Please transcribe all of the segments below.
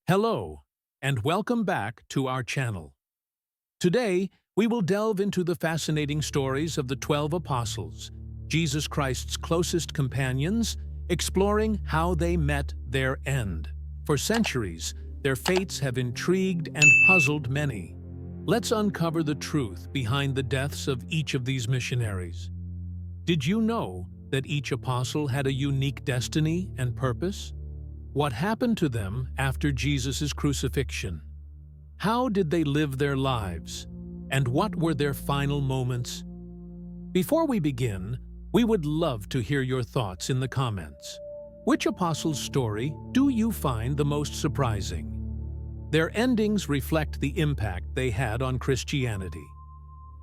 Hello, and welcome back to our channel. Today, we will delve into the fascinating stories of the 12 apostles, Jesus Christ's closest companions, exploring how they met their end. For centuries, their fates have intrigued and puzzled many. Let's uncover the truth behind the deaths of each of these missionaries. Did you know that each apostle had a unique destiny and purpose? What happened to them after Jesus' crucifixion? How did they live their lives? And what were their final moments? Before we begin, we would love to hear your thoughts in the comments. Which apostle's story do you find the most surprising? Their endings reflect the impact they had on Christianity.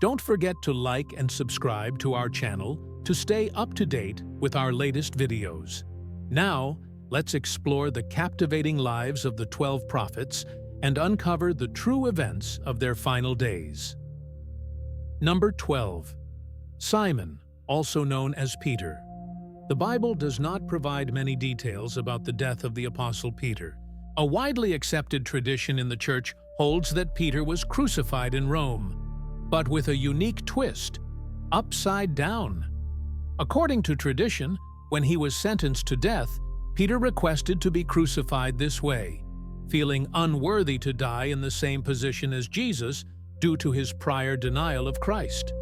Don't forget to like and subscribe to our channel to stay up to date with our latest videos. Now, let's explore the captivating lives of the 12 prophets and uncover the true events of their final days. Number 12. Simon, also known as Peter. The Bible does not provide many details about the death of the Apostle Peter. A widely accepted tradition in the Church holds that Peter was crucified in Rome, but with a unique twist, upside down. According to tradition, when he was sentenced to death, Peter requested to be crucified this way, feeling unworthy to die in the same position as Jesus due to his prior denial of Christ.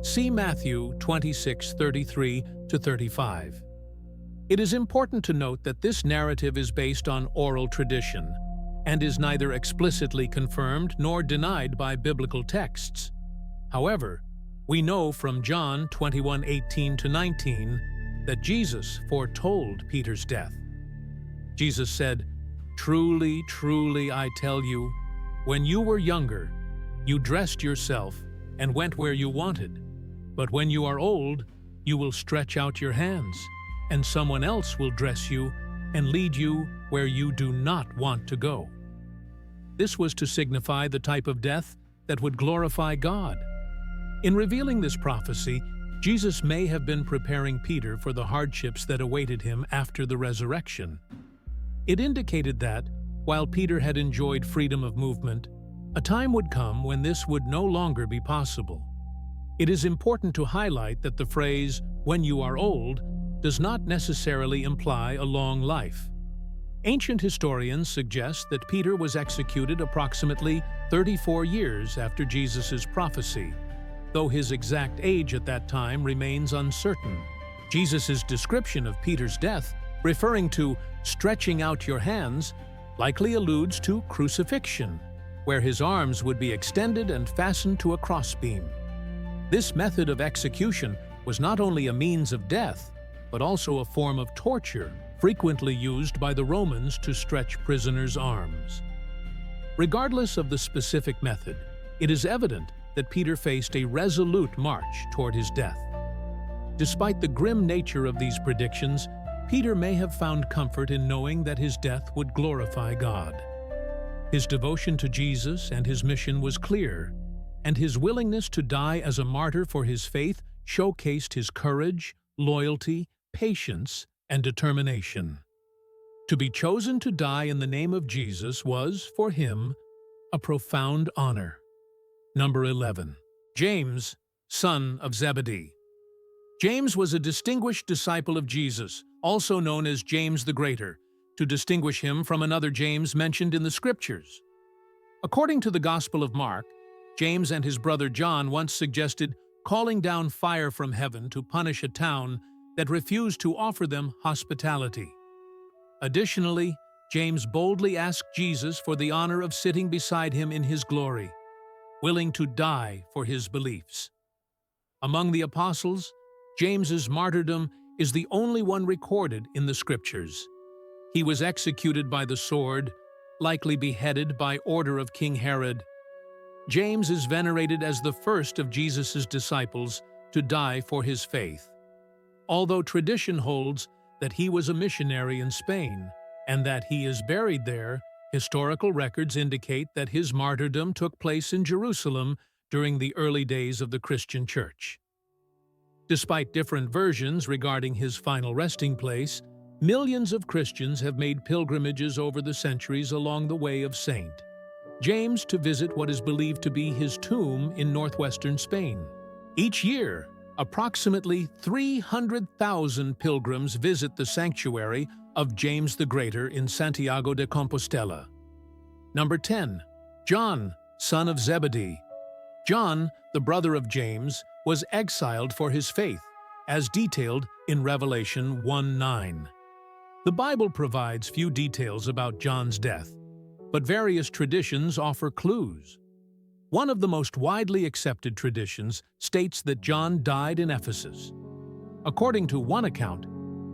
See Matthew 26:33-35. It is important to note that this narrative is based on oral tradition and is neither explicitly confirmed nor denied by biblical texts. However, we know from John 21:18-19 that Jesus foretold Peter's death. Jesus said, "Truly, truly, I tell you, when you were younger, you dressed yourself and went where you wanted. But when you are old, you will stretch out your hands, and someone else will dress you and lead you where you do not want to go." This was to signify the type of death that would glorify God. In revealing this prophecy, Jesus may have been preparing Peter for the hardships that awaited him after the resurrection. It indicated that, while Peter had enjoyed freedom of movement, a time would come when this would no longer be possible. It is important to highlight that the phrase, "when you are old," does not necessarily imply a long life. Ancient historians suggest that Peter was executed approximately 34 years after Jesus' prophecy, though his exact age at that time remains uncertain. Jesus' description of Peter's death, referring to stretching out your hands, likely alludes to crucifixion, where his arms would be extended and fastened to a crossbeam. This method of execution was not only a means of death, but also a form of torture, frequently used by the Romans to stretch prisoners' arms. Regardless of the specific method, it is evident that Peter faced a resolute march toward his death. Despite the grim nature of these predictions, Peter may have found comfort in knowing that his death would glorify God. His devotion to Jesus and his mission was clear, and his willingness to die as a martyr for his faith showcased his courage, loyalty, patience, and determination. To be chosen to die in the name of Jesus was, for him, a profound honor. Number 11. James, son of Zebedee. James was a distinguished disciple of Jesus, also known as James the Greater, to distinguish him from another James mentioned in the Scriptures. According to the Gospel of Mark, James and his brother John once suggested calling down fire from heaven to punish a town that refused to offer them hospitality. Additionally, James boldly asked Jesus for the honor of sitting beside him in his glory, willing to die for his beliefs. Among the apostles, James's martyrdom is the only one recorded in the Scriptures. He was executed by the sword, likely beheaded by order of King Herod. James is venerated as the first of Jesus' disciples to die for his faith. Although tradition holds that he was a missionary in Spain and that he is buried there, historical records indicate that his martyrdom took place in Jerusalem during the early days of the Christian Church. Despite different versions regarding his final resting place, Millions of Christians have made pilgrimages over the centuries along the way of Saint James to visit what is believed to be his tomb in northwestern Spain. Each year, approximately 300,000 pilgrims visit the sanctuary of James the Greater in Santiago de Compostela. Number 10. John, son of Zebedee. John, the brother of James, was exiled for his faith, as detailed in Revelation 1:9. The Bible provides few details about John's death, but various traditions offer clues. One of the most widely accepted traditions states that John died in Ephesus. According to one account,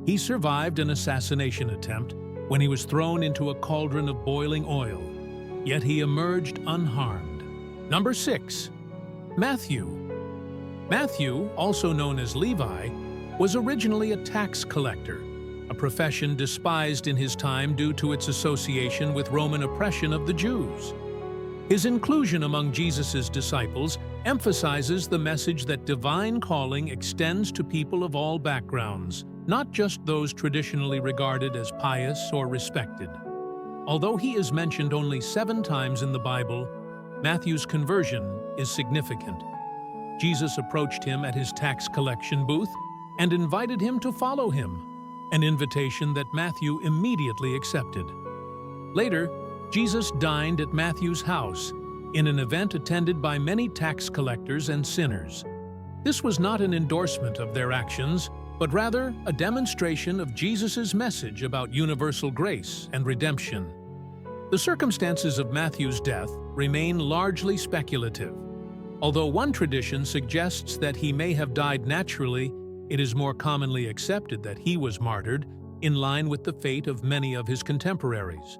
he survived an assassination attempt when he was thrown into a cauldron of boiling oil, yet he emerged unharmed. Number 6. Matthew. Matthew, also known as Levi, was originally a tax collector, a profession despised in his time due to its association with Roman oppression of the Jews. His inclusion among Jesus' disciples emphasizes the message that divine calling extends to people of all backgrounds, not just those traditionally regarded as pious or respected. Although he is mentioned only 7 times in the Bible, Matthew's conversion is significant. Jesus approached him at his tax collection booth and invited him to follow him, an invitation that Matthew immediately accepted. Later, Jesus dined at Matthew's house in an event attended by many tax collectors and sinners. This was not an endorsement of their actions, but rather a demonstration of Jesus' message about universal grace and redemption. The circumstances of Matthew's death remain largely speculative. Although one tradition suggests that he may have died naturally, it is more commonly accepted that he was martyred, in line with the fate of many of his contemporaries.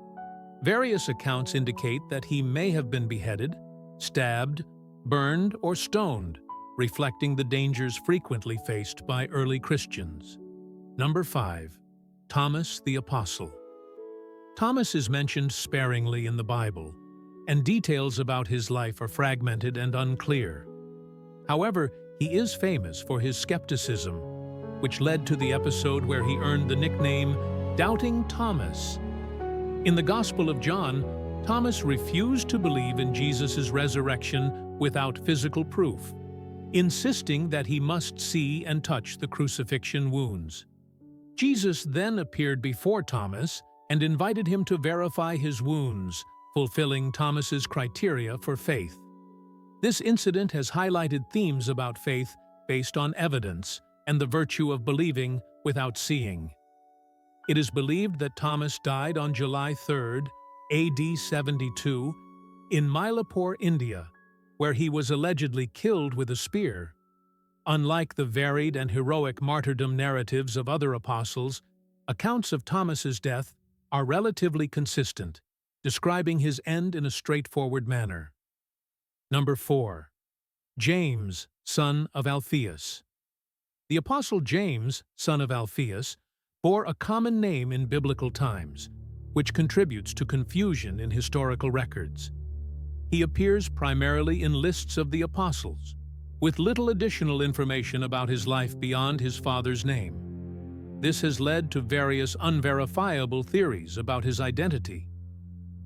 Various accounts indicate that he may have been beheaded, stabbed, burned, or stoned, reflecting the dangers frequently faced by early Christians. Number 5. Thomas the Apostle. Thomas is mentioned sparingly in the Bible, and details about his life are fragmented and unclear. However, he is famous for his skepticism, which led to the episode where he earned the nickname Doubting Thomas. In the Gospel of John, Thomas refused to believe in Jesus' resurrection without physical proof, insisting that he must see and touch the crucifixion wounds. Jesus then appeared before Thomas and invited him to verify his wounds, fulfilling Thomas's criteria for faith. This incident has highlighted themes about faith based on evidence and the virtue of believing without seeing. It is believed that Thomas died on July 3, AD 72, in Mylapore, India, where he was allegedly killed with a spear. Unlike the varied and heroic martyrdom narratives of other apostles, accounts of Thomas's death are relatively consistent, describing his end in a straightforward manner. Number 4. James, son of Alphaeus. The Apostle James, son of Alphaeus, bore a common name in biblical times, which contributes to confusion in historical records. He appears primarily in lists of the apostles, with little additional information about his life beyond his father's name. This has led to various unverifiable theories about his identity.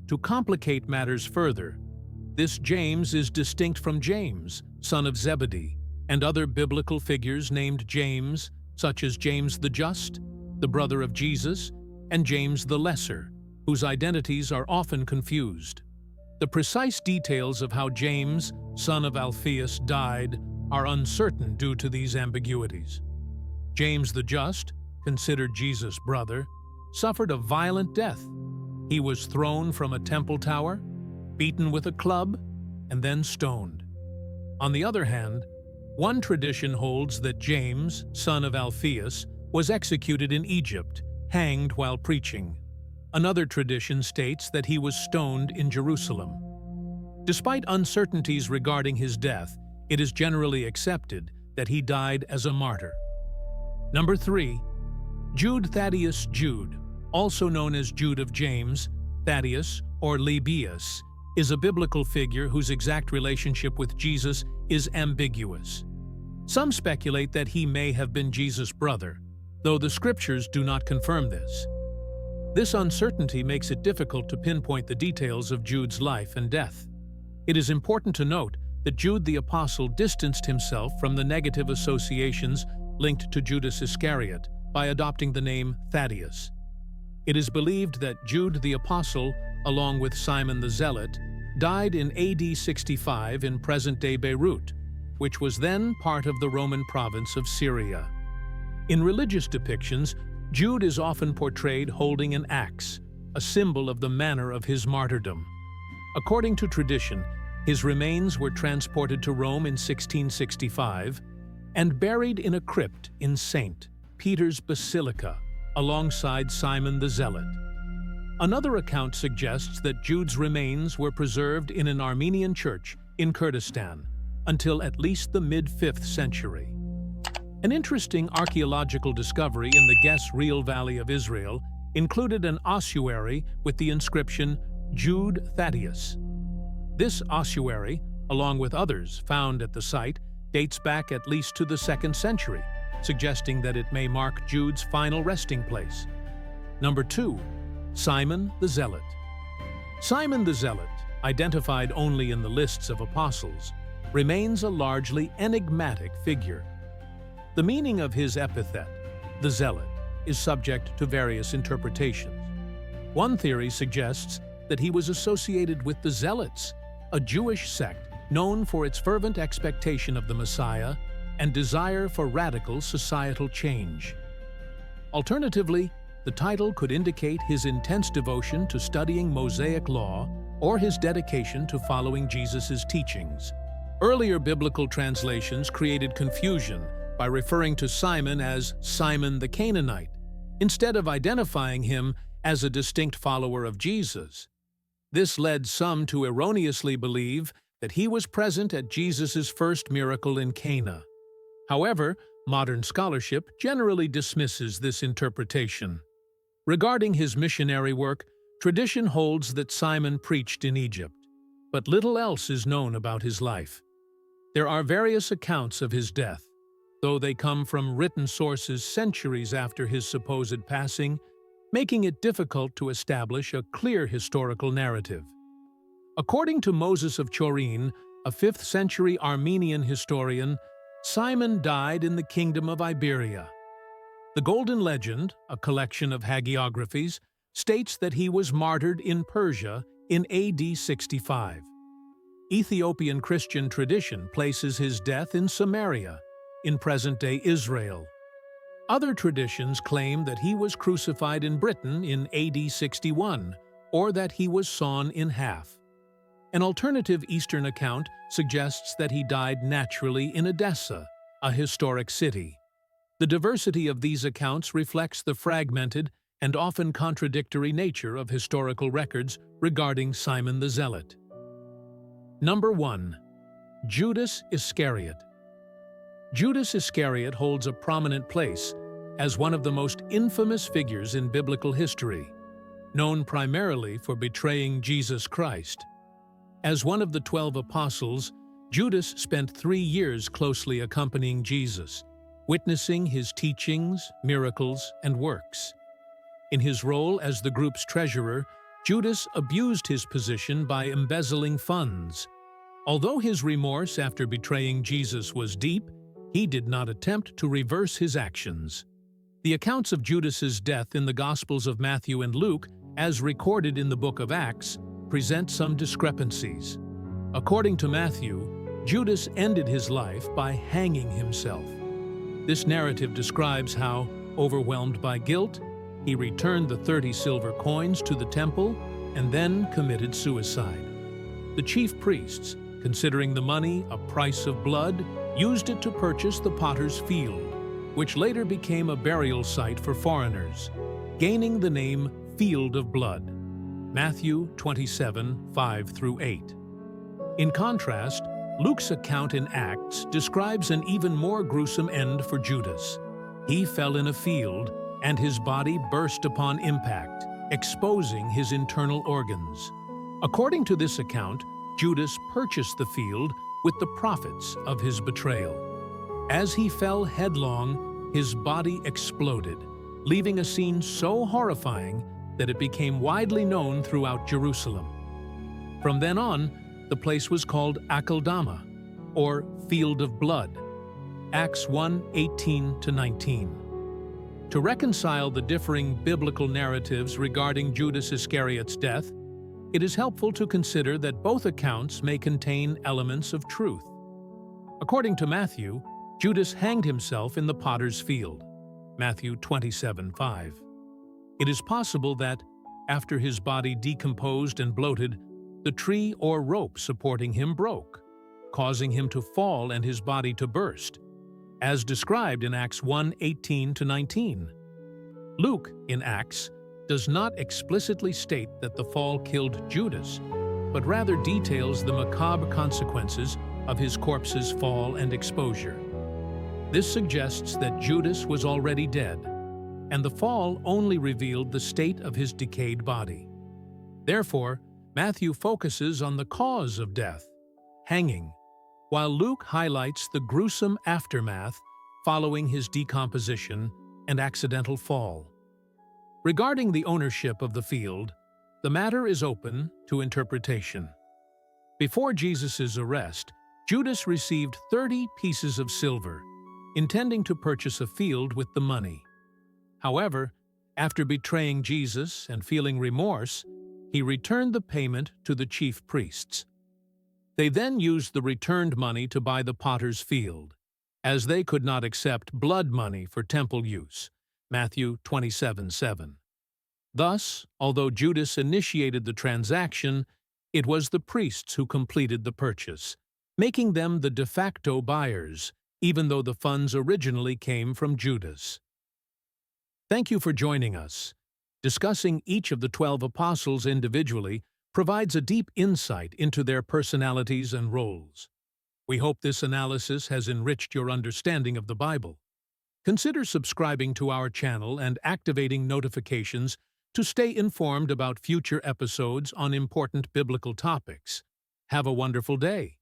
To complicate matters further, this James is distinct from James, son of Zebedee, and other biblical figures named James, such as James the Just, the brother of Jesus, and James the Lesser, whose identities are often confused. The precise details of how James, son of Alphaeus, died are uncertain due to these ambiguities. James the Just, considered Jesus' brother, suffered a violent death. He was thrown from a temple tower, beaten with a club, and then stoned. On the other hand, one tradition holds that James, son of Alphaeus, was executed in Egypt, hanged while preaching. Another tradition states that he was stoned in Jerusalem. Despite uncertainties regarding his death, it is generally accepted that he died as a martyr. Number 3. Jude Thaddeus Jude, also known as Jude of James, Thaddeus, or Lebbeus, is a biblical figure whose exact relationship with Jesus is ambiguous. Some speculate that he may have been Jesus' brother, though the scriptures do not confirm this. This uncertainty makes it difficult to pinpoint the details of Jude's life and death. It is important to note that Jude the Apostle distanced himself from the negative associations linked to Judas Iscariot by adopting the name Thaddeus. It is believed that Jude the Apostle, along with Simon the Zealot, died in AD 65 in present-day Beirut, which was then part of the Roman province of Syria. In religious depictions, Jude is often portrayed holding an axe, a symbol of the manner of his martyrdom. According to tradition, his remains were transported to Rome in 1665 and buried in a crypt in St. Peter's Basilica, alongside Simon the Zealot. Another account suggests that Jude's remains were preserved in an Armenian church in Kurdistan until at least the mid-5th century. An interesting archaeological discovery in the Ges-Real Valley of Israel included an ossuary with the inscription Jude Thaddeus. This ossuary, along with others found at the site, dates back at least to the 2nd century, suggesting that it may mark Jude's final resting place. Number 2. Simon the Zealot. Simon the Zealot, identified only in the lists of apostles, remains a largely enigmatic figure. The meaning of his epithet, the Zealot, is subject to various interpretations. One theory suggests that he was associated with the Zealots, a Jewish sect known for its fervent expectation of the Messiah and desire for radical societal change. Alternatively, the title could indicate his intense devotion to studying Mosaic law or his dedication to following Jesus' teachings. Earlier biblical translations created confusion by referring to Simon as Simon the Canaanite, instead of identifying him as a distinct follower of Jesus. This led some to erroneously believe that he was present at Jesus' first miracle in Cana. However, modern scholarship generally dismisses this interpretation. Regarding his missionary work, tradition holds that Simon preached in Egypt, but little else is known about his life. There are various accounts of his death, though they come from written sources centuries after his supposed passing, making it difficult to establish a clear historical narrative. According to Moses of Chorin, a 5th century Armenian historian, Simon died in the kingdom of Iberia. The Golden Legend, a collection of hagiographies, states that he was martyred in Persia in AD 65. Ethiopian Christian tradition places his death in Samaria, in present-day Israel. Other traditions claim that he was crucified in Britain in AD 61, or that he was sawn in half. An alternative Eastern account suggests that he died naturally in Edessa, a historic city. The diversity of these accounts reflects the fragmented and often contradictory nature of historical records regarding Simon the Zealot. Number 1. Judas Iscariot. Judas Iscariot holds a prominent place as one of the most infamous figures in biblical history, known primarily for betraying Jesus Christ. As one of the 12 apostles, Judas spent 3 years closely accompanying Jesus, witnessing his teachings, miracles, and works. In his role as the group's treasurer, Judas abused his position by embezzling funds. Although his remorse after betraying Jesus was deep, he did not attempt to reverse his actions. The accounts of Judas's death in the Gospels of Matthew and Luke, as recorded in the book of Acts, present some discrepancies. According to Matthew, Judas ended his life by hanging himself. This narrative describes how, overwhelmed by guilt, he returned the 30 silver coins to the temple and then committed suicide. The chief priests, considering the money a price of blood, used it to purchase the potter's field, which later became a burial site for foreigners, gaining the name Field of Blood. Matthew 27:5-8. In contrast, Luke's account in Acts describes an even more gruesome end for Judas. He fell in a field, and his body burst upon impact, exposing his internal organs. According to this account, Judas purchased the field with the profits of his betrayal. As he fell headlong, his body exploded, leaving a scene so horrifying that it became widely known throughout Jerusalem. From then on, the place was called Akeldama, or Field of Blood, Acts 1:18-19. To reconcile the differing biblical narratives regarding Judas Iscariot's death, it is helpful to consider that both accounts may contain elements of truth. According to Matthew, Judas hanged himself in the potter's field, Matthew 27:5. It is possible that, after his body decomposed and bloated, the tree or rope supporting him broke, causing him to fall and his body to burst, as described in Acts 1:18-19. Luke, in Acts, does not explicitly state that the fall killed Judas, but rather details the macabre consequences of his corpse's fall and exposure. This suggests that Judas was already dead, and the fall only revealed the state of his decayed body. Therefore, Matthew focuses on the cause of death, hanging, while Luke highlights the gruesome aftermath following his decomposition and accidental fall. Regarding the ownership of the field, the matter is open to interpretation. Before Jesus' arrest, Judas received 30 pieces of silver, intending to purchase a field with the money. However, after betraying Jesus and feeling remorse, he returned the payment to the chief priests. They then used the returned money to buy the potter's field, as they could not accept blood money for temple use, Matthew 27:7. Thus, although Judas initiated the transaction, it was the priests who completed the purchase, making them the de facto buyers, even though the funds originally came from Judas. Thank you for joining us. Discussing each of the 12 apostles individually provides a deep insight into their personalities and roles. We hope this analysis has enriched your understanding of the Bible. Consider subscribing to our channel and activating notifications to stay informed about future episodes on important biblical topics. Have a wonderful day.